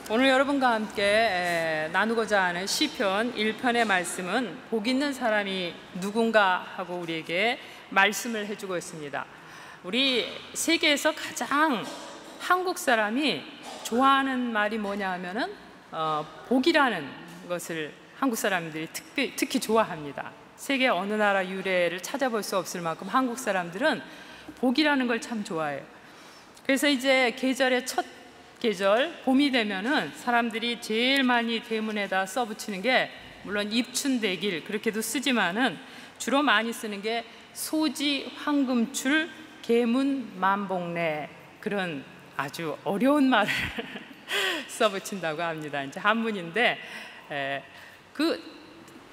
오늘 여러분과 함께 나누고자 하는 시편 1편의 말씀은 복 있는 사람이 누군가 하고 우리에게 말씀을 해주고 있습니다. 우리 세계에서 가장 한국 사람이 좋아하는 말이 뭐냐 하면은 복이라는 것을 한국 사람들이 특히 좋아합니다. 세계 어느 나라 유래를 찾아볼 수 없을 만큼 한국 사람들은 복이라는 걸 참 좋아해요. 그래서 이제 계절의 첫 계절 봄이 되면은 사람들이 제일 많이 대문에다 써붙이는 게 물론 입춘대길 그렇게도 쓰지만은 주로 많이 쓰는 게 소지 황금출 계문 만복래, 그런 아주 어려운 말을 써붙인다고 합니다. 이제 한문인데 그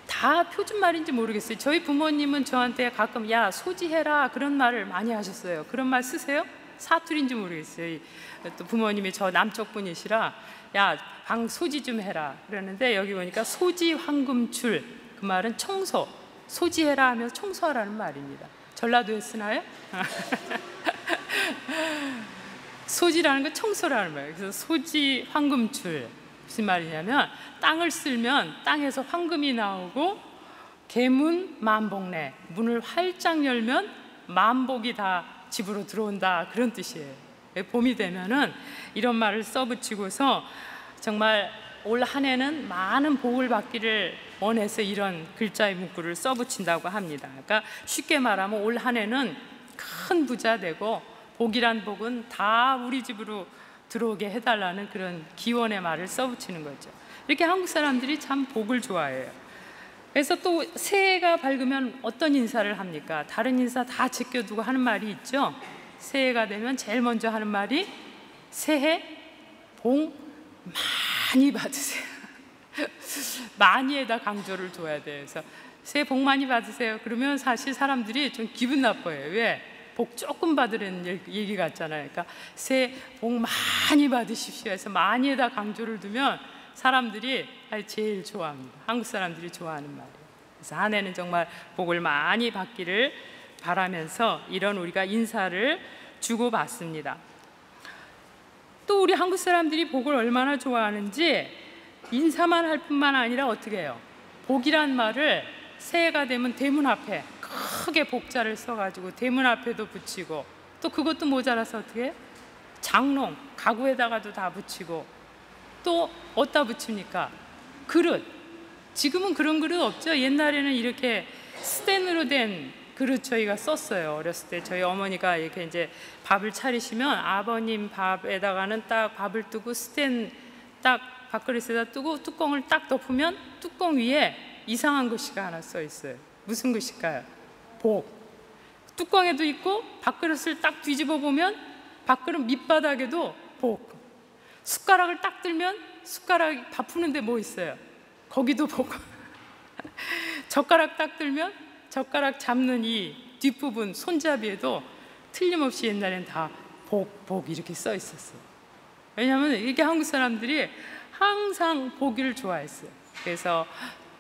다 표준말인지 모르겠어요. 저희 부모님은 저한테 가끔 야 소지해라 그런 말을 많이 하셨어요. 그런 말 쓰세요? 사투리인지 모르겠어요. 또 부모님이 저 남쪽 분이시라 야 방 소지 좀 해라 그러는데, 여기 보니까 소지 황금출, 그 말은 청소, 소지해라 하면서 청소하라는 말입니다. 전라도에 쓰나요? 소지라는 건 청소라는 말이에요. 그래서 소지 황금출 무슨 말이냐면 땅을 쓸면 땅에서 황금이 나오고 계문 만복래, 문을 활짝 열면 만복이 다 집으로 들어온다, 그런 뜻이에요. 봄이 되면은 이런 말을 써붙이고서 정말 올 한 해는 많은 복을 받기를 원해서 이런 글자의 문구를 써붙인다고 합니다. 그러니까 쉽게 말하면 올 한 해는 큰 부자 되고 복이란 복은 다 우리 집으로 들어오게 해달라는 그런 기원의 말을 써붙이는 거죠. 이렇게 한국 사람들이 참 복을 좋아해요. 그래서 또 새해가 밝으면 어떤 인사를 합니까? 다른 인사 다 제껴두고 하는 말이 있죠. 새해가 되면 제일 먼저 하는 말이 새해 복 많이 받으세요. 많이에다 강조를 둬야 돼요. 그래서 새해 복 많이 받으세요. 그러면 사실 사람들이 좀 기분 나빠요. 왜? 복 조금 받으라는 얘기 같잖아요. 그러니까 새해 복 많이 받으십시오 해서 많이에다 강조를 두면 사람들이 제일 좋아합니다. 한국 사람들이 좋아하는 말이에요. 그래서 한 해는 정말 복을 많이 받기를 바라면서 이런 우리가 인사를 주고받습니다. 또 우리 한국 사람들이 복을 얼마나 좋아하는지 인사만 할 뿐만 아니라 어떻게 해요? 복이란 말을 새해가 되면 대문 앞에 크게 복자를 써가지고 대문 앞에도 붙이고, 또 그것도 모자라서 어떻게 해요? 장롱, 가구에다가도 다 붙이고, 또 어디다 붙입니까? 그릇. 지금은 그런 그릇 없죠. 옛날에는 이렇게 스텐으로 된 그릇 저희가 썼어요. 어렸을 때 저희 어머니가 이렇게 이제 밥을 차리시면 아버님 밥에다가는 딱 밥을 뜨고 스텐 딱 밥그릇에다 뜨고 뚜껑을 딱 덮으면 뚜껑 위에 이상한 글씨가 하나 써 있어요. 무슨 글씨일까요? 복. 뚜껑에도 있고 밥그릇을 딱 뒤집어 보면 밥그릇 밑바닥에도 복. 숟가락을 딱 들면 숟가락 밥 푸는데 뭐 있어요? 거기도 복. 젓가락 딱 들면 젓가락 잡는 이 뒷부분 손잡이에도 틀림없이 옛날엔 다 복, 복 이렇게 써 있었어요. 왜냐하면 이렇게 한국 사람들이 항상 보기를 좋아했어요. 그래서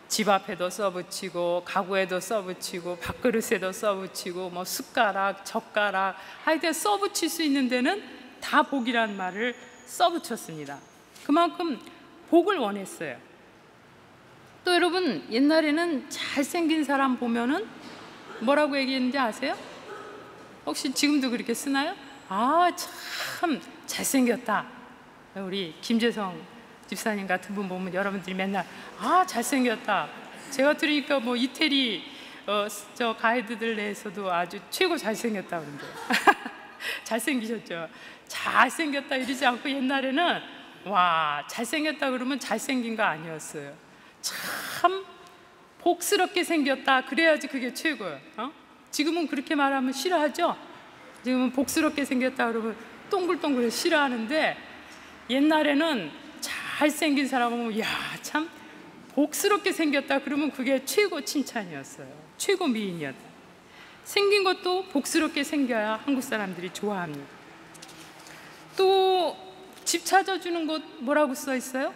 집 앞에도 써붙이고 가구에도 써붙이고 밥그릇에도 써붙이고 뭐 숟가락, 젓가락 하여튼 써붙일 수 있는 데는 다 복이란 말을 써붙였습니다. 그만큼 복을 원했어요. 또 여러분, 옛날에는 잘생긴 사람 보면은 뭐라고 얘기했는지 아세요? 혹시 지금도 그렇게 쓰나요? 아, 참 잘생겼다. 우리 김재성 집사님 같은 분 보면 여러분들이 맨날 아 잘생겼다. 제가 들으니까 뭐 이태리 저 가이드들 내에서도 아주 최고 잘생겼다 그런데요. 잘생기셨죠? 잘생겼다 이러지 않고 옛날에는 와 잘생겼다 그러면 잘생긴 거 아니었어요. 참 복스럽게 생겼다 그래야지 그게 최고예요. 지금은 그렇게 말하면 싫어하죠? 지금은 복스럽게 생겼다 그러면 동글동글 싫어하는데, 옛날에는 잘생긴 사람 보면 야 참 복스럽게 생겼다 그러면 그게 최고 칭찬이었어요. 최고 미인이었다. 생긴 것도 복스럽게 생겨야 한국 사람들이 좋아합니다. 또 집 찾아주는 곳 뭐라고 써 있어요?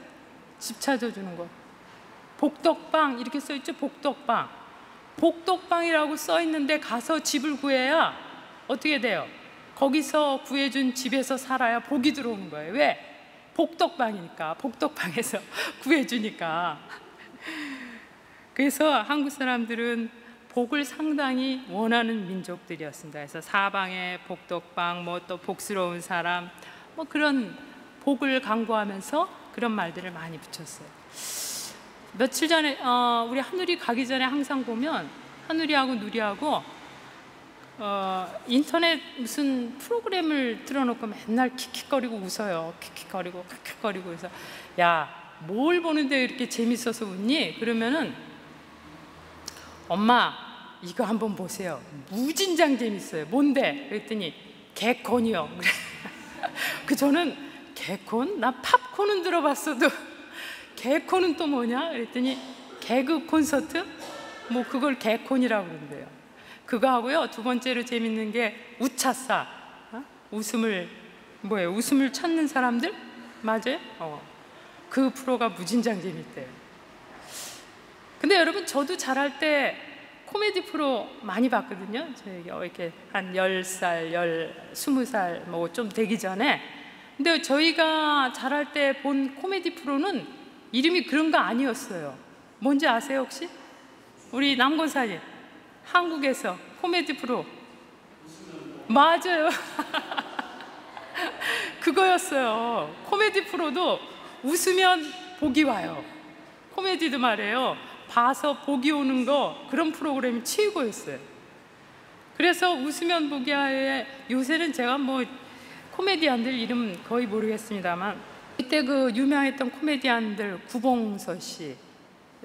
집 찾아주는 곳 복덕방 이렇게 써 있죠. 복덕방. 복덕방이라고 써 있는데 가서 집을 구해야 어떻게 돼요? 거기서 구해준 집에서 살아야 복이 들어오는 거예요. 왜? 복덕방이니까 복덕방에서 구해주니까. 그래서 한국 사람들은 복을 상당히 원하는 민족들이었습니다. 그래서 사방에 복덕방, 뭐 또 복스러운 사람, 뭐 그런 복을 강구하면서 그런 말들을 많이 붙였어요. 며칠 전에 우리 하늘이 가기 전에 항상 보면 하늘이하고 누리하고 인터넷 무슨 프로그램을 틀어놓고 맨날 킥킥거리고 웃어요. 킥킥거리고 킥킥거리고. 그래서 야, 뭘 보는데 이렇게 재밌어서 웃니? 그러면은 엄마 이거 한번 보세요. 무진장 재밌어요. 뭔데? 그랬더니 개콘이요. 그 저는 개콘? 나 팝콘은 들어봤어도 개콘은 또 뭐냐? 그랬더니 개그 콘서트? 뭐 그걸 개콘이라고 그러는데요. 그거 하고요. 두 번째로 재밌는 게 우차싸. 웃음을 찾는 사람들? 맞아요? 그 프로가 무진장 재밌대요. 근데 여러분, 저도 자랄 때 코미디 프로 많이 봤거든요. 저희 이렇게 한 10살, 20살 뭐 좀 되기 전에. 근데 저희가 자랄 때 본 코미디 프로는 이름이 그런 거 아니었어요. 뭔지 아세요 혹시? 우리 남권사님, 한국에서 코미디 프로 맞아요. 그거였어요. 코미디 프로도 웃으면 복이 와요. 코미디도 말이에요. 봐서 복이 오는 거, 그런 프로그램이 최고였어요. 그래서 웃으면 복이 와요. 요새는 제가 뭐 코미디언들 이름 거의 모르겠습니다만, 그때 그 유명했던 코미디언들 구봉서 씨,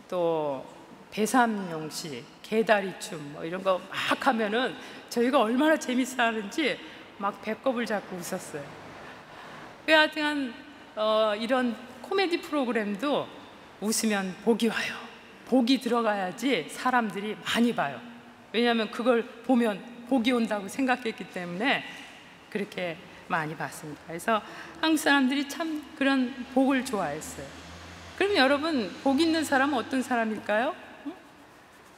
또 배삼용 씨, 개다리춤 뭐 이런 거 막 하면은 저희가 얼마나 재밌어 하는지 막 배꼽을 잡고 웃었어요. 하여튼 이런 코미디 프로그램도 웃으면 복이 와요. 복이 들어가야지 사람들이 많이 봐요. 왜냐하면 그걸 보면 복이 온다고 생각했기 때문에 그렇게 많이 봤습니다. 그래서 한국 사람들이 참 그런 복을 좋아했어요. 그럼 여러분, 복 있는 사람은 어떤 사람일까요?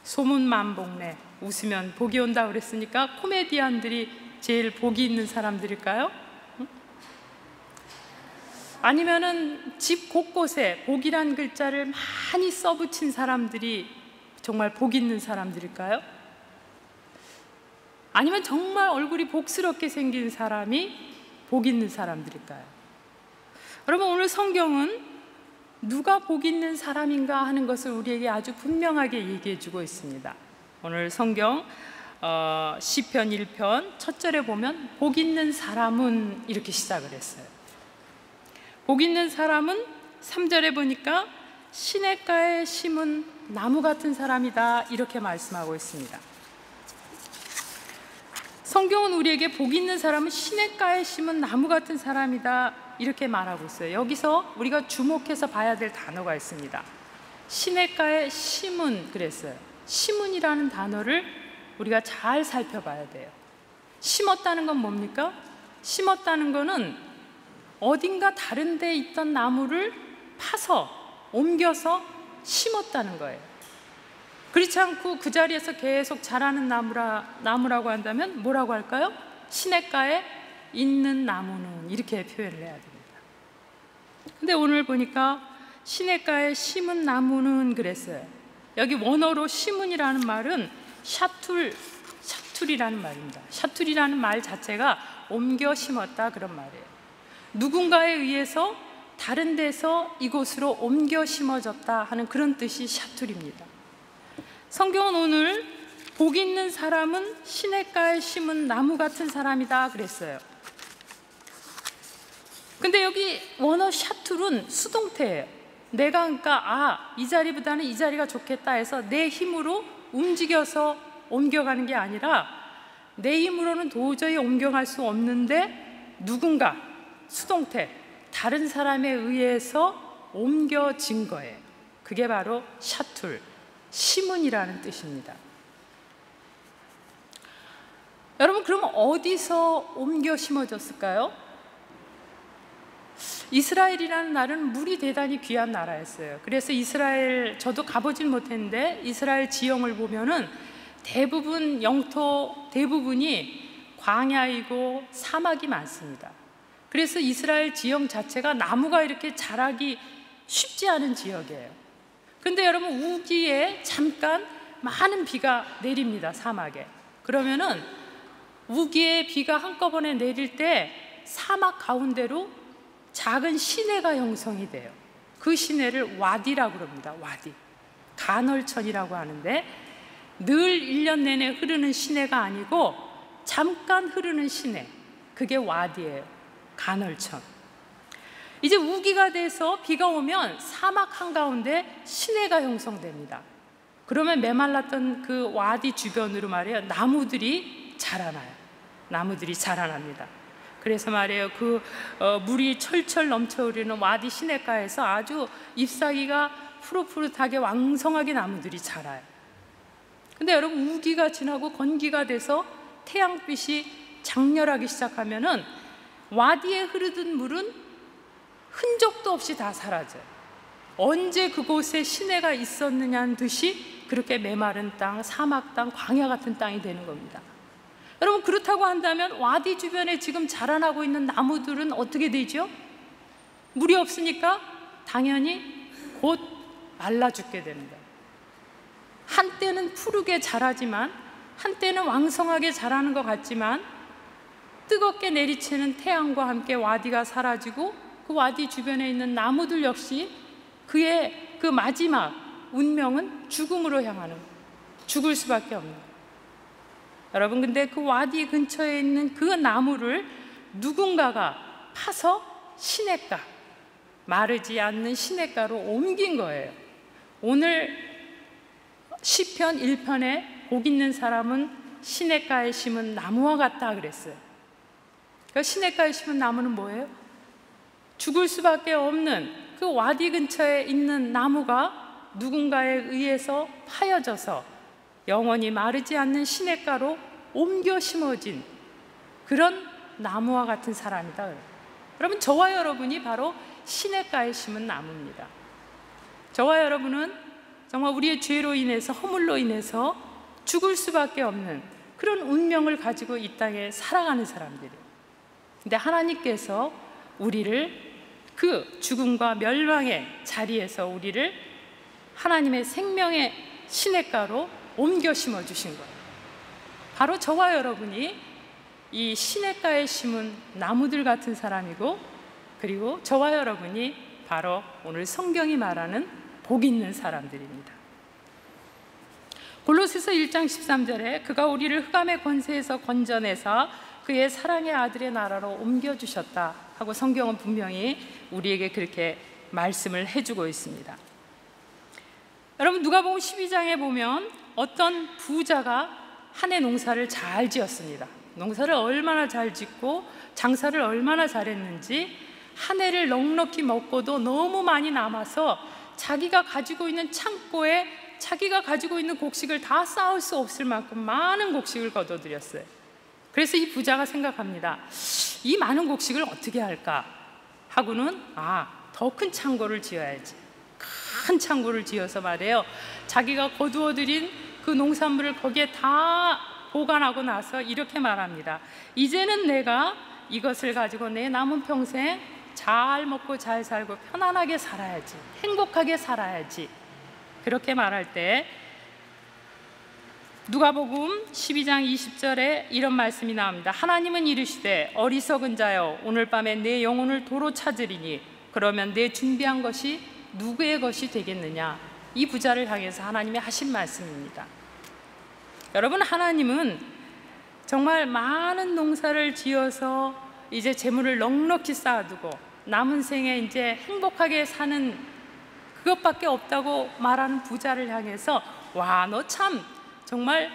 소문만복내, 웃으면 복이 온다고 그랬으니까 코미디언들이 제일 복이 있는 사람들일까요? 아니면은 집 곳곳에 복이란 글자를 많이 써붙인 사람들이 정말 복 있는 사람들일까요? 아니면 정말 얼굴이 복스럽게 생긴 사람이 복 있는 사람들일까요? 여러분, 오늘 성경은 누가 복 있는 사람인가 하는 것을 우리에게 아주 분명하게 얘기해 주고 있습니다. 오늘 성경 시편 1편 첫 절에 보면 복 있는 사람은 이렇게 시작을 했어요. 복 있는 사람은 3절에 보니까 시냇가에 심은 나무 같은 사람이다, 이렇게 말씀하고 있습니다. 성경은 우리에게 복 있는 사람은 시냇가에 심은 나무 같은 사람이다, 이렇게 말하고 있어요. 여기서 우리가 주목해서 봐야 될 단어가 있습니다. 시냇가에 심은 그랬어요. 심은이라는 단어를 우리가 잘 살펴봐야 돼요. 심었다는 건 뭡니까? 심었다는 거는 어딘가 다른 데 있던 나무를 파서 옮겨서 심었다는 거예요. 그렇지 않고 그 자리에서 계속 자라는 나무라고 한다면 뭐라고 할까요? 시냇가에 있는 나무는, 이렇게 표현을 해야 됩니다. 근데 오늘 보니까 시냇가에 심은 나무는 그랬어요. 여기 원어로 심은이라는 말은 샤툴이라는 말입니다. 샤툴이라는 말 자체가 옮겨 심었다, 그런 말이에요. 누군가에 의해서 다른 데서 이곳으로 옮겨 심어졌다 하는 그런 뜻이 샤툴입니다. 성경은 오늘 복 있는 사람은 시냇가에 심은 나무 같은 사람이다 그랬어요. 근데 여기 원어 샤툴은 수동태예요. 내가 그러니까 이 자리보다는 이 자리가 좋겠다 해서 내 힘으로 움직여서 옮겨가는 게 아니라 내 힘으로는 도저히 옮겨갈 수 없는데 누군가, 수동태, 다른 사람에 의해서 옮겨진 거예요. 그게 바로 샤툴, 심은이라는 뜻입니다. 여러분, 그럼 어디서 옮겨 심어졌을까요? 이스라엘이라는 나라는 물이 대단히 귀한 나라였어요. 그래서 이스라엘, 저도 가보진 못했는데 이스라엘 지형을 보면은 영토 대부분이 광야이고 사막이 많습니다. 그래서 이스라엘 지형 자체가 나무가 이렇게 자라기 쉽지 않은 지역이에요. 근데 여러분, 우기에 잠깐 많은 비가 내립니다, 사막에. 그러면은 우기에 비가 한꺼번에 내릴 때 사막 가운데로 작은 시내가 형성이 돼요. 그 시내를 와디라고 그럽니다. 와디, 간헐천이라고 하는데, 늘 1년 내내 흐르는 시내가 아니고 잠깐 흐르는 시내, 그게 와디예요. 간헐천. 이제 우기가 돼서 비가 오면 사막 한가운데 시내가 형성됩니다. 그러면 메말랐던 그 와디 주변으로 말이에요, 나무들이 자라나요. 나무들이 자라납니다. 그래서 말이에요, 그 물이 철철 넘쳐 흐르는 와디 시내가에서 아주 잎사귀가 푸릇푸릇하게 왕성하게 나무들이 자라요. 근데 여러분, 우기가 지나고 건기가 돼서 태양빛이 장렬하기 시작하면은 와디에 흐르던 물은 흔적도 없이 다 사라져요. 언제 그곳에 시내가 있었느냐는 듯이 그렇게 메마른 땅, 사막 땅, 광야 같은 땅이 되는 겁니다. 여러분, 그렇다고 한다면 와디 주변에 지금 자라나고 있는 나무들은 어떻게 되죠? 물이 없으니까 당연히 곧 말라 죽게 됩니다. 한때는 푸르게 자라지만, 한때는 왕성하게 자라는 것 같지만, 뜨겁게 내리치는 태양과 함께 와디가 사라지고 그 와디 주변에 있는 나무들 역시 그의 그 마지막 운명은 죽음으로 향하는, 죽을 수밖에 없는 거예요. 여러분, 근데 그 와디 근처에 있는 그 나무를 누군가가 파서 시냇가, 마르지 않는 시냇가로 옮긴 거예요. 오늘 시편 1편에 복 있는 사람은 시냇가에 심은 나무와 같다 그랬어요. 그러니까 시냇가에 심은 나무는 뭐예요? 죽을 수밖에 없는 그 와디 근처에 있는 나무가 누군가에 의해서 파여져서 영원히 마르지 않는 시냇가로 옮겨 심어진 그런 나무와 같은 사람이다. 여러분, 저와 여러분이 바로 시냇가에 심은 나무입니다. 저와 여러분은 정말 우리의 죄로 인해서, 허물로 인해서 죽을 수밖에 없는 그런 운명을 가지고 이 땅에 살아가는 사람들이에요. 근데 하나님께서 우리를 그 죽음과 멸망의 자리에서 우리를 하나님의 생명의 시냇가로 옮겨 심어 주신 거예요. 바로 저와 여러분이 이 시냇가에 심은 나무들 같은 사람이고, 그리고 저와 여러분이 바로 오늘 성경이 말하는 복 있는 사람들입니다. 골로새서 1장 13절에 그가 우리를 흑암의 권세에서 건져내사 그의 사랑의 아들의 나라로 옮겨주셨다 하고 성경은 분명히 우리에게 그렇게 말씀을 해주고 있습니다. 여러분, 누가복음 12장에 보면 어떤 부자가 한 해 농사를 잘 지었습니다. 농사를 얼마나 잘 짓고 장사를 얼마나 잘했는지, 한 해를 넉넉히 먹고도 너무 많이 남아서 자기가 가지고 있는 창고에 자기가 가지고 있는 곡식을 다 쌓을 수 없을 만큼 많은 곡식을 거둬들였어요. 그래서 이 부자가 생각합니다. 이 많은 곡식을 어떻게 할까 하고는 더 큰 창고를 지어야지. 큰 창고를 지어서 말이에요, 자기가 거두어들인 그 농산물을 거기에 다 보관하고 나서 이렇게 말합니다. 이제는 내가 이것을 가지고 내 남은 평생 잘 먹고 잘 살고 편안하게 살아야지, 행복하게 살아야지. 그렇게 말할 때 누가복음 12장 20절에 이런 말씀이 나옵니다. 하나님은 이르시되 어리석은 자여, 오늘 밤에 내 영혼을 도로 찾으리니 그러면 내 준비한 것이 누구의 것이 되겠느냐. 이 부자를 향해서 하나님이 하신 말씀입니다. 여러분, 하나님은 정말 많은 농사를 지어서 이제 재물을 넉넉히 쌓아두고 남은 생에 이제 행복하게 사는 그것밖에 없다고 말하는 부자를 향해서 와, 너 참 정말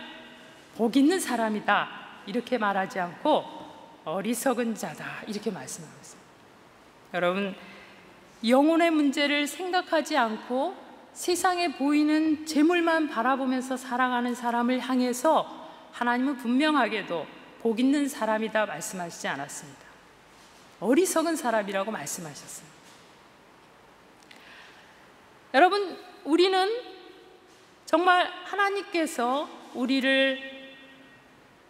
복 있는 사람이다 이렇게 말하지 않고 어리석은 자다 이렇게 말씀하고 있어요. 여러분, 영혼의 문제를 생각하지 않고 세상에 보이는 재물만 바라보면서 살아가는 사람을 향해서 하나님은 분명하게도 복 있는 사람이다 말씀하시지 않았습니다. 어리석은 사람이라고 말씀하셨어요. 여러분, 우리는 정말 하나님께서 우리를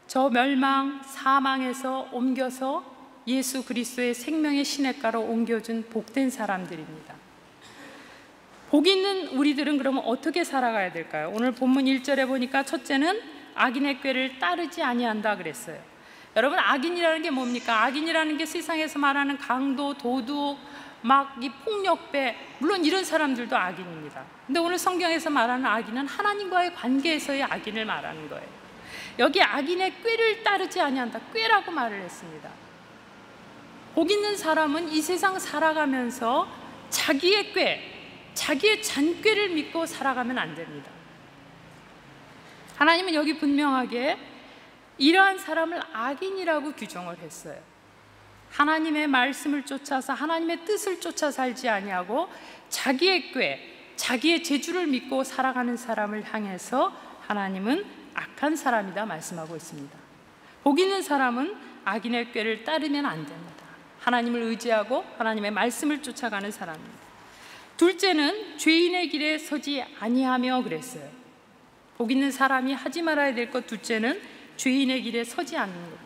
저 멸망, 사망에서 옮겨서 예수 그리스도의 생명의 시냇가로 옮겨준 복된 사람들입니다. 복 있는 우리들은 그러면 어떻게 살아가야 될까요? 오늘 본문 1절에 보니까 첫째는 악인의 꾀를 따르지 아니한다 그랬어요. 여러분, 악인이라는 게 뭡니까? 악인이라는 게 세상에서 말하는 강도, 도둑, 막 이 폭력배, 물론 이런 사람들도 악인입니다. 근데 오늘 성경에서 말하는 악인은 하나님과의 관계에서의 악인을 말하는 거예요. 여기 악인의 꾀를 따르지 아니한다, 꾀라고 말을 했습니다. 복 있는 사람은 이 세상 살아가면서 자기의 꾀, 자기의 잔꾀를 믿고 살아가면 안 됩니다. 하나님은 여기 분명하게 이러한 사람을 악인이라고 규정을 했어요. 하나님의 말씀을 쫓아서 하나님의 뜻을 쫓아 살지 아니하고 자기의 꾀, 자기의 재주를 믿고 살아가는 사람을 향해서 하나님은 악한 사람이다 말씀하고 있습니다. 복 있는 사람은 악인의 꾀를 따르면 안 됩니다. 하나님을 의지하고 하나님의 말씀을 쫓아가는 사람입니다. 둘째는 죄인의 길에 서지 아니하며 그랬어요. 복 있는 사람이 하지 말아야 될 것 둘째는 죄인의 길에 서지 않는 겁니다.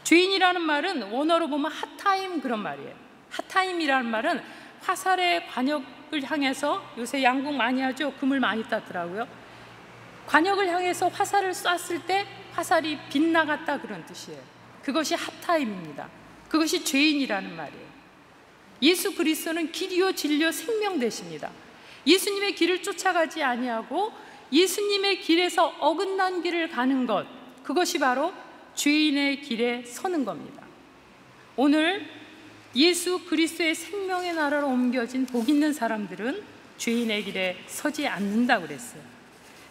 죄인이라는 말은 원어로 보면 핫타임, 그런 말이에요. 핫타임이라는 말은 화살의 관역을 향해서, 요새 양궁 많이 하죠? 금을 많이 따더라고요. 관역을 향해서 화살을 쐈을 때 화살이 빗나갔다, 그런 뜻이에요. 그것이 핫타임입니다. 그것이 죄인이라는 말이에요. 예수 그리스도는 길이요 진리요 생명 되십니다. 예수님의 길을 쫓아가지 아니하고 예수님의 길에서 어긋난 길을 가는 것, 그것이 바로 죄인의 길에 서는 겁니다. 오늘 예수 그리스도의 생명의 나라로 옮겨진 복 있는 사람들은 죄인의 길에 서지 않는다고 그랬어요.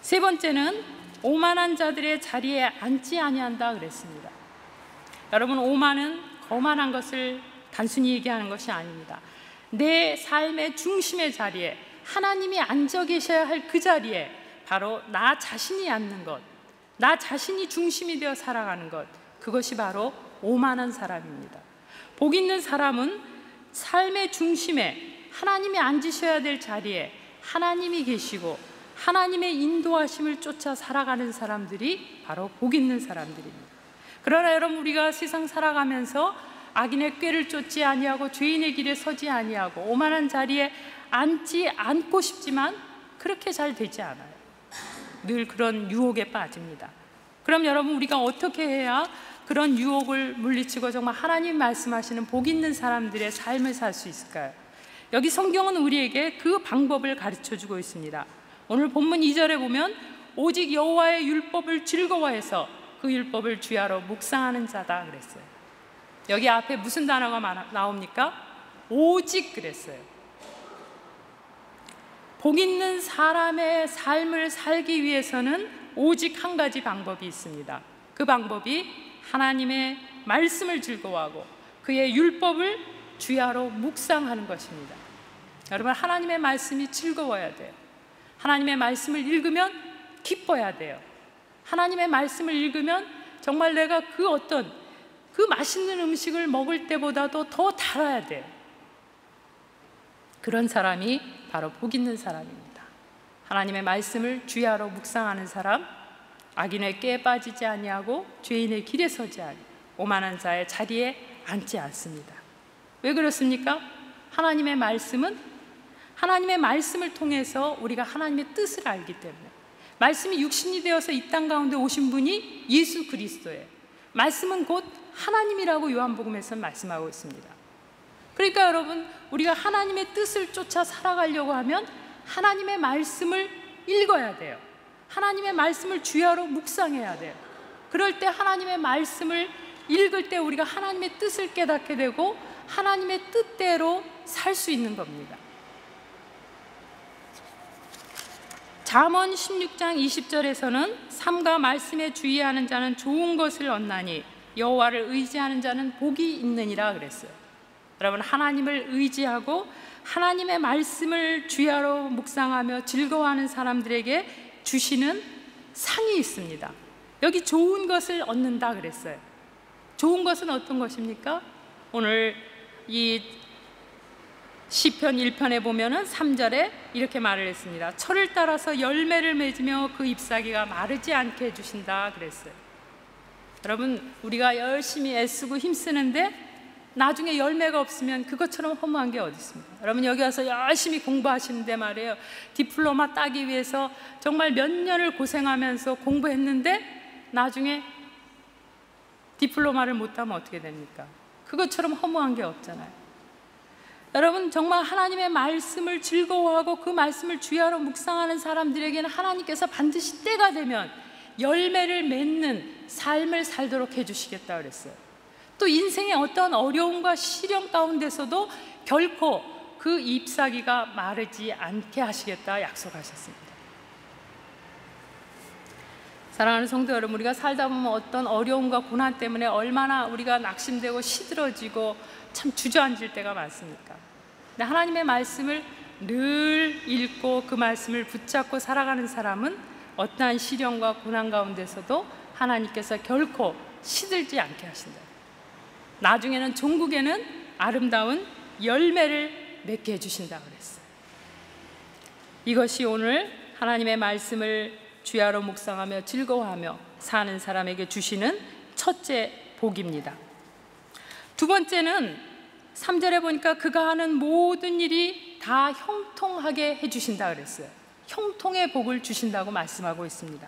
세 번째는 오만한 자들의 자리에 앉지 아니한다 그랬습니다. 여러분, 오만은 거만한 것을 단순히 얘기하는 것이 아닙니다. 내 삶의 중심의 자리에, 하나님이 앉아 계셔야 할 그 자리에 바로 나 자신이 앉는 것, 나 자신이 중심이 되어 살아가는 것, 그것이 바로 오만한 사람입니다. 복 있는 사람은 삶의 중심에, 하나님이 앉으셔야 될 자리에 하나님이 계시고 하나님의 인도하심을 쫓아 살아가는 사람들이 바로 복 있는 사람들입니다. 그러나 여러분, 우리가 세상 살아가면서 악인의 꾀를 쫓지 아니하고 죄인의 길에 서지 아니하고 오만한 자리에 앉지 않고 싶지만 그렇게 잘 되지 않아요. 늘 그런 유혹에 빠집니다. 그럼 여러분, 우리가 어떻게 해야 그런 유혹을 물리치고 정말 하나님 말씀하시는 복 있는 사람들의 삶을 살 수 있을까요? 여기 성경은 우리에게 그 방법을 가르쳐주고 있습니다. 오늘 본문 2절에 보면 오직 여호와의 율법을 즐거워해서 그 율법을 주야로 묵상하는 자다 그랬어요. 여기 앞에 무슨 단어가 나옵니까? 오직 그랬어요. 복 있는 사람의 삶을 살기 위해서는 오직 한 가지 방법이 있습니다. 그 방법이 하나님의 말씀을 즐거워하고 그의 율법을 주야로 묵상하는 것입니다. 여러분, 하나님의 말씀이 즐거워야 돼요. 하나님의 말씀을 읽으면 기뻐야 돼요. 하나님의 말씀을 읽으면 정말 내가 그 맛있는 음식을 먹을 때보다도 더 달아야 돼요. 그런 사람이 바로 복 있는 사람입니다. 하나님의 말씀을 주야로 묵상하는 사람, 악인의 꾀에 빠지지 아니하고 죄인의 길에 서지 아니, 오만한 자의 자리에 앉지 않습니다. 왜 그렇습니까? 하나님의 말씀을 통해서 우리가 하나님의 뜻을 알기 때문에, 말씀이 육신이 되어서 이 땅 가운데 오신 분이 예수 그리스도예요. 말씀은 곧 하나님이라고 요한복음에서 말씀하고 있습니다. 그러니까 여러분, 우리가 하나님의 뜻을 쫓아 살아가려고 하면 하나님의 말씀을 읽어야 돼요. 하나님의 말씀을 주야로 묵상해야 돼요. 그럴 때 하나님의 말씀을 읽을 때 우리가 하나님의 뜻을 깨닫게 되고 하나님의 뜻대로 살 수 있는 겁니다. 잠언 16장 20절에서는 삼가 말씀에 주의하는 자는 좋은 것을 얻나니 여호와를 의지하는 자는 복이 있느니라 그랬어요. 여러분, 하나님을 의지하고 하나님의 말씀을 주야로 묵상하며 즐거워하는 사람들에게 주시는 상이 있습니다. 여기 좋은 것을 얻는다 그랬어요. 좋은 것은 어떤 것입니까? 오늘 이 시편 1편에 보면은 3절에 이렇게 말을 했습니다. 철을 따라서 열매를 맺으며 그 잎사귀가 마르지 않게 해주신다 그랬어요. 여러분, 우리가 열심히 애쓰고 힘쓰는데 나중에 열매가 없으면 그것처럼 허무한 게 어디 있습니까? 여러분, 여기 와서 열심히 공부하시는데 말이에요, 디플로마 따기 위해서 정말 몇 년을 고생하면서 공부했는데 나중에 디플로마를 못 따면 어떻게 됩니까? 그것처럼 허무한 게 없잖아요. 여러분, 정말 하나님의 말씀을 즐거워하고 그 말씀을 주야로 묵상하는 사람들에게는 하나님께서 반드시 때가 되면 열매를 맺는 삶을 살도록 해주시겠다 그랬어요. 또 인생의 어떤 어려움과 시련 가운데서도 결코 그 잎사귀가 마르지 않게 하시겠다 약속하셨습니다. 사랑하는 성도 여러분, 우리가 살다 보면 어떤 어려움과 고난 때문에 얼마나 우리가 낙심되고 시들어지고 참 주저앉을 때가 많습니까? 근데 하나님의 말씀을 늘 읽고 그 말씀을 붙잡고 살아가는 사람은 어떠한 시련과 고난 가운데서도 하나님께서 결코 시들지 않게 하신다. 나중에는 종국에는 아름다운 열매를 맺게 해주신다 그랬어요. 이것이 오늘 하나님의 말씀을 주야로 묵상하며 즐거워하며 사는 사람에게 주시는 첫째 복입니다. 두 번째는 3절에 보니까 그가 하는 모든 일이 다 형통하게 해주신다 그랬어요. 형통의 복을 주신다고 말씀하고 있습니다.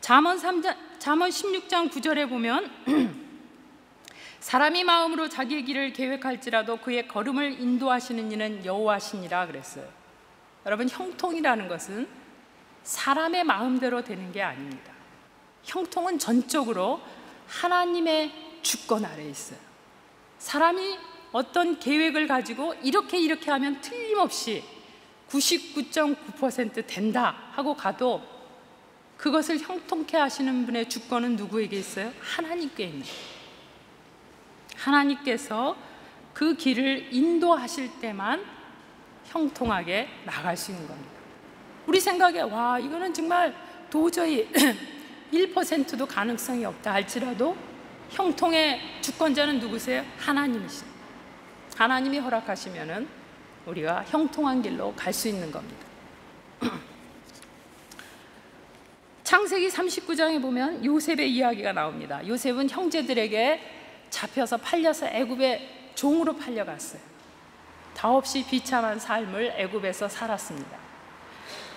잠언 16장 9절에 보면 사람이 마음으로 자기의 길을 계획할지라도 그의 걸음을 인도하시는 이는 여호와시니라 그랬어요. 여러분, 형통이라는 것은 사람의 마음대로 되는 게 아닙니다. 형통은 전적으로 하나님의 주권 아래에 있어요. 사람이 어떤 계획을 가지고 이렇게 하면 틀림없이 99.9% 된다 하고 가도 그것을 형통케 하시는 분의 주권은 누구에게 있어요? 하나님께 있는 거예요. 하나님께서 그 길을 인도하실 때만 형통하게 나갈 수 있는 겁니다. 우리 생각에 와, 이거는 정말 도저히 1%도 가능성이 없다 할지라도 형통의 주권자는 누구세요? 하나님이시죠. 하나님이 허락하시면은 우리가 형통한 길로 갈 수 있는 겁니다. 창세기 39장에 보면 요셉의 이야기가 나옵니다. 요셉은 형제들에게 잡혀서 팔려서 애굽에 종으로 팔려갔어요. 더없이 비참한 삶을 애굽에서 살았습니다.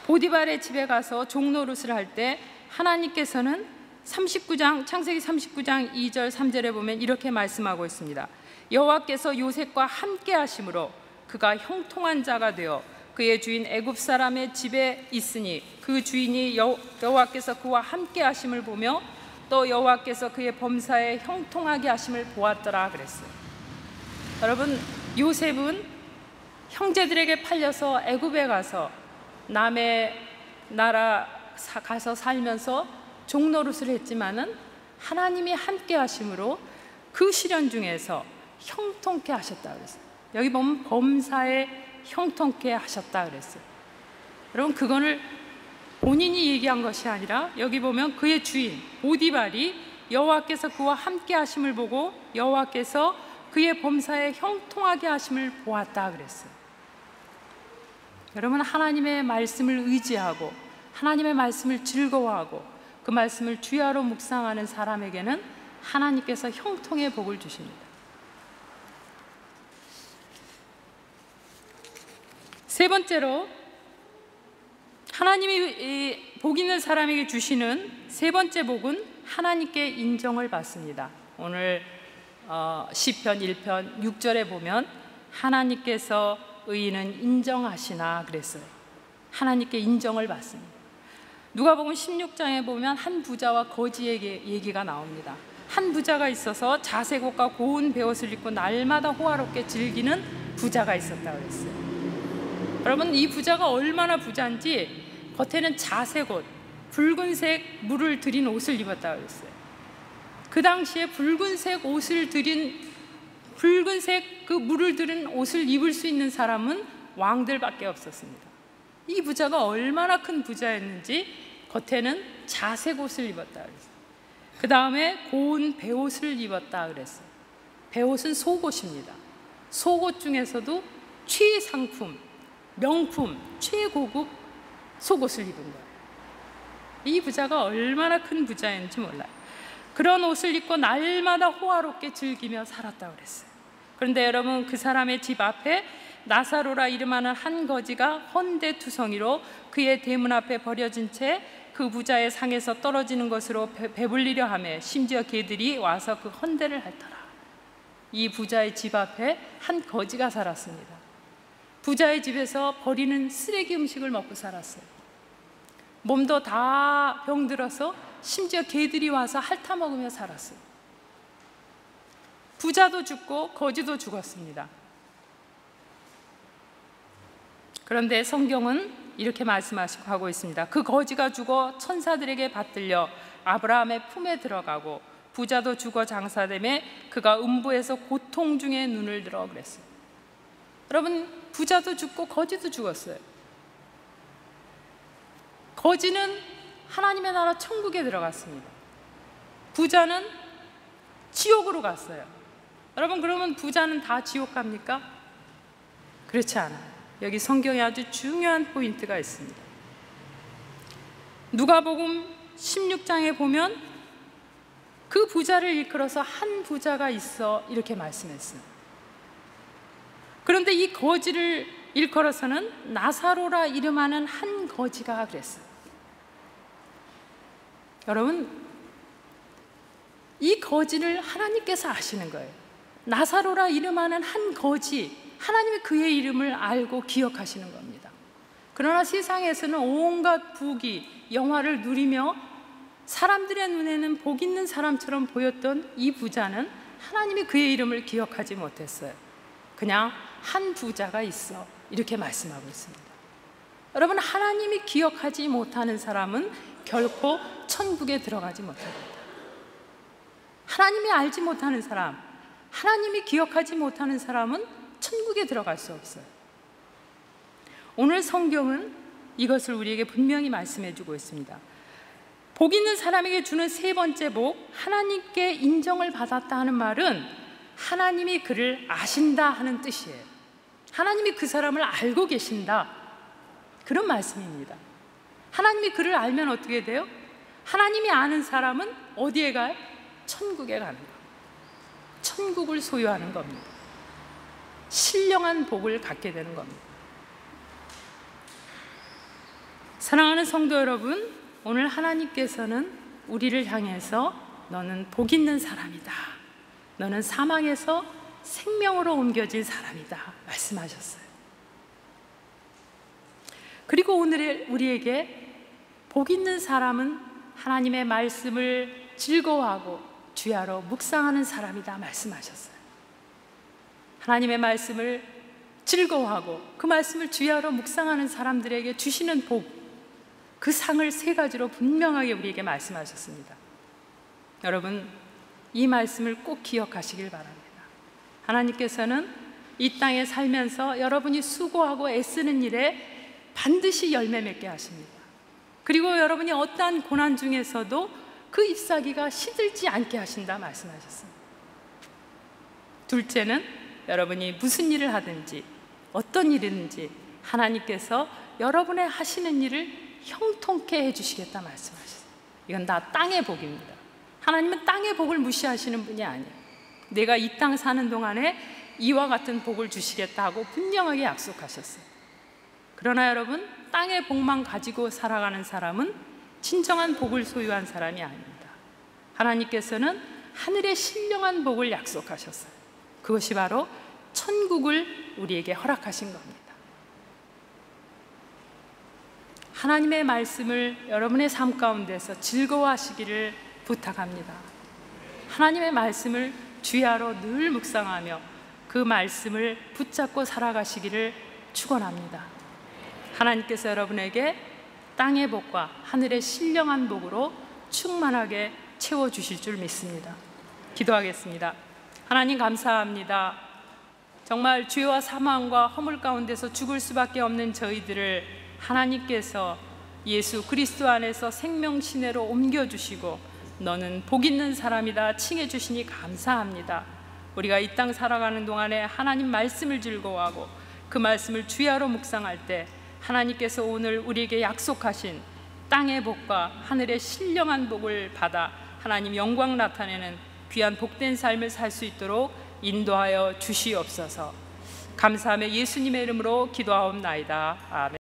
보디발의 집에 가서 종 노릇을 할 때 하나님께서는 창세기 39장 2절 3절에 보면 이렇게 말씀하고 있습니다. 여호와께서 요셉과 함께 하심으로 그가 형통한 자가 되어 그의 주인 애굽 사람의 집에 있으니 그 주인이 여호와께서 그와 함께 하심을 보며 또 여호와께서 그의 범사에 형통하게 하심을 보았더라 그랬어요. 여러분, 요셉은 형제들에게 팔려서 애굽에 가서 남의 나라 가서 살면서 종노릇을 했지만은 하나님이 함께 하심으로 그 시련 중에서 형통케 하셨다 그랬어요. 여기 보면 범사에 형통케 하셨다 그랬어요. 여러분, 그거를 본인이 얘기한 것이 아니라 여기 보면 그의 주인 보디발이 여호와께서 그와 함께 하심을 보고 여호와께서 그의 범사에 형통하게 하심을 보았다 그랬어요. 여러분, 하나님의 말씀을 의지하고 하나님의 말씀을 즐거워하고 그 말씀을 주야로 묵상하는 사람에게는 하나님께서 형통의 복을 주십니다. 세 번째로 하나님이 복 있는 사람에게 주시는 세 번째 복은 하나님께 인정을 받습니다. 오늘 시편 1편 6절에 보면 하나님께서 의인은 인정하시나 그랬어요. 하나님께 인정을 받습니다. 누가복음 16장에 보면 한 부자와 거지에게 얘기가 나옵니다. 한 부자가 있어서 자색옷과 고운 베옷을 입고 날마다 호화롭게 즐기는 부자가 있었다 그랬어요. 여러분, 이 부자가 얼마나 부자인지 겉에는 자색옷, 붉은색 물을 들인 옷을 입었다 그랬어요. 그 당시에 붉은색 그 물을 들인 옷을 입을 수 있는 사람은 왕들밖에 없었습니다. 이 부자가 얼마나 큰 부자였는지 겉에는 자색 옷을 입었다 그랬어요. 그 다음에 고운 베옷을 입었다 그랬어요. 베옷은 속옷입니다. 속옷 중에서도 최상품, 명품, 최고급 속옷을 입은 거예요. 이 부자가 얼마나 큰 부자였는지 몰라요. 그런 옷을 입고 날마다 호화롭게 즐기며 살았다고 그랬어요. 그런데 여러분, 그 사람의 집 앞에 나사로라 이름하는 한 거지가 헌데투성이로 그의 대문 앞에 버려진 채 그 부자의 상에서 떨어지는 것으로 배불리려 하며 심지어 개들이 와서 그 헌데를 핥더라. 이 부자의 집 앞에 한 거지가 살았습니다. 부자의 집에서 버리는 쓰레기 음식을 먹고 살았어요. 몸도 다 병들어서 심지어 개들이 와서 핥아먹으며 살았어요. 부자도 죽고 거지도 죽었습니다. 그런데 성경은 이렇게 말씀하고 있습니다. 그 거지가 죽어 천사들에게 받들려 아브라함의 품에 들어가고 부자도 죽어 장사되매 그가 음부에서 고통 중에 눈을 들어 그랬어요. 여러분, 부자도 죽고 거지도 죽었어요. 거지는 하나님의 나라 천국에 들어갔습니다. 부자는 지옥으로 갔어요. 여러분, 그러면 부자는 다 지옥 갑니까? 그렇지 않아요. 여기 성경에 아주 중요한 포인트가 있습니다. 누가복음 16장에 보면 그 부자를 일컬어서 한 부자가 있어 이렇게 말씀했어요. 그런데 이 거지를 일컬어서는 나사로라 이름하는 한 거지가 그랬어요. 여러분, 이 거지를 하나님께서 아시는 거예요. 나사로라 이름하는 한 거지, 하나님이 그의 이름을 알고 기억하시는 겁니다. 그러나 세상에서는 온갖 부귀, 영화를 누리며 사람들의 눈에는 복 있는 사람처럼 보였던 이 부자는 하나님이 그의 이름을 기억하지 못했어요. 그냥 한 부자가 있어 이렇게 말씀하고 있습니다. 여러분, 하나님이 기억하지 못하는 사람은 결코 천국에 들어가지 못합니다. 하나님이 알지 못하는 사람, 하나님이 기억하지 못하는 사람은 천국에 들어갈 수 없어요. 오늘 성경은 이것을 우리에게 분명히 말씀해 주고 있습니다. 복 있는 사람에게 주는 세 번째 복, 하나님께 인정을 받았다 하는 말은 하나님이 그를 아신다 하는 뜻이에요. 하나님이 그 사람을 알고 계신다, 그런 말씀입니다. 하나님이 그를 알면 어떻게 돼요? 하나님이 아는 사람은 어디에 가요? 천국에 가는 거예요. 천국을 소유하는 겁니다. 신령한 복을 갖게 되는 겁니다. 사랑하는 성도 여러분, 오늘 하나님께서는 우리를 향해서 너는 복 있는 사람이다, 너는 사망에서 생명으로 옮겨진 사람이다 말씀하셨어요. 그리고 오늘 우리에게 복 있는 사람은 하나님의 말씀을 즐거워하고 주야로 묵상하는 사람이다 말씀하셨어요. 하나님의 말씀을 즐거워하고 그 말씀을 주야로 묵상하는 사람들에게 주시는 복, 그 상을 세 가지로 분명하게 우리에게 말씀하셨습니다. 여러분, 이 말씀을 꼭 기억하시길 바랍니다. 하나님께서는 이 땅에 살면서 여러분이 수고하고 애쓰는 일에 반드시 열매 맺게 하십니다. 그리고 여러분이 어떠한 고난 중에서도 그 잎사귀가 시들지 않게 하신다 말씀하셨습니다. 둘째는 여러분이 무슨 일을 하든지 어떤 일이든지 하나님께서 여러분의 하시는 일을 형통케 해주시겠다 말씀하셨어요. 이건 다 땅의 복입니다. 하나님은 땅의 복을 무시하시는 분이 아니에요. 내가 이 땅 사는 동안에 이와 같은 복을 주시겠다 하고 분명하게 약속하셨어요. 그러나 여러분, 땅의 복만 가지고 살아가는 사람은 진정한 복을 소유한 사람이 아닙니다. 하나님께서는 하늘의 신령한 복을 약속하셨어요. 그것이 바로 천국을 우리에게 허락하신 겁니다. 하나님의 말씀을 여러분의 삶 가운데서 즐거워하시기를 부탁합니다. 하나님의 말씀을 주야로 늘 묵상하며 그 말씀을 붙잡고 살아가시기를 축원합니다. 하나님께서 여러분에게 땅의 복과 하늘의 신령한 복으로 충만하게 채워주실 줄 믿습니다. 기도하겠습니다. 하나님, 감사합니다. 정말 죄와 사망과 허물 가운데서 죽을 수밖에 없는 저희들을 하나님께서 예수 그리스도 안에서 생명시내로 옮겨주시고 너는 복 있는 사람이다 칭해 주시니 감사합니다. 우리가 이 땅 살아가는 동안에 하나님 말씀을 즐거워하고 그 말씀을 주야로 묵상할 때 하나님께서 오늘 우리에게 약속하신 땅의 복과 하늘의 신령한 복을 받아 하나님 영광 나타내는 귀한 복된 삶을 살 수 있도록 인도하여 주시옵소서. 감사하며 예수님의 이름으로 기도하옵나이다. 아멘.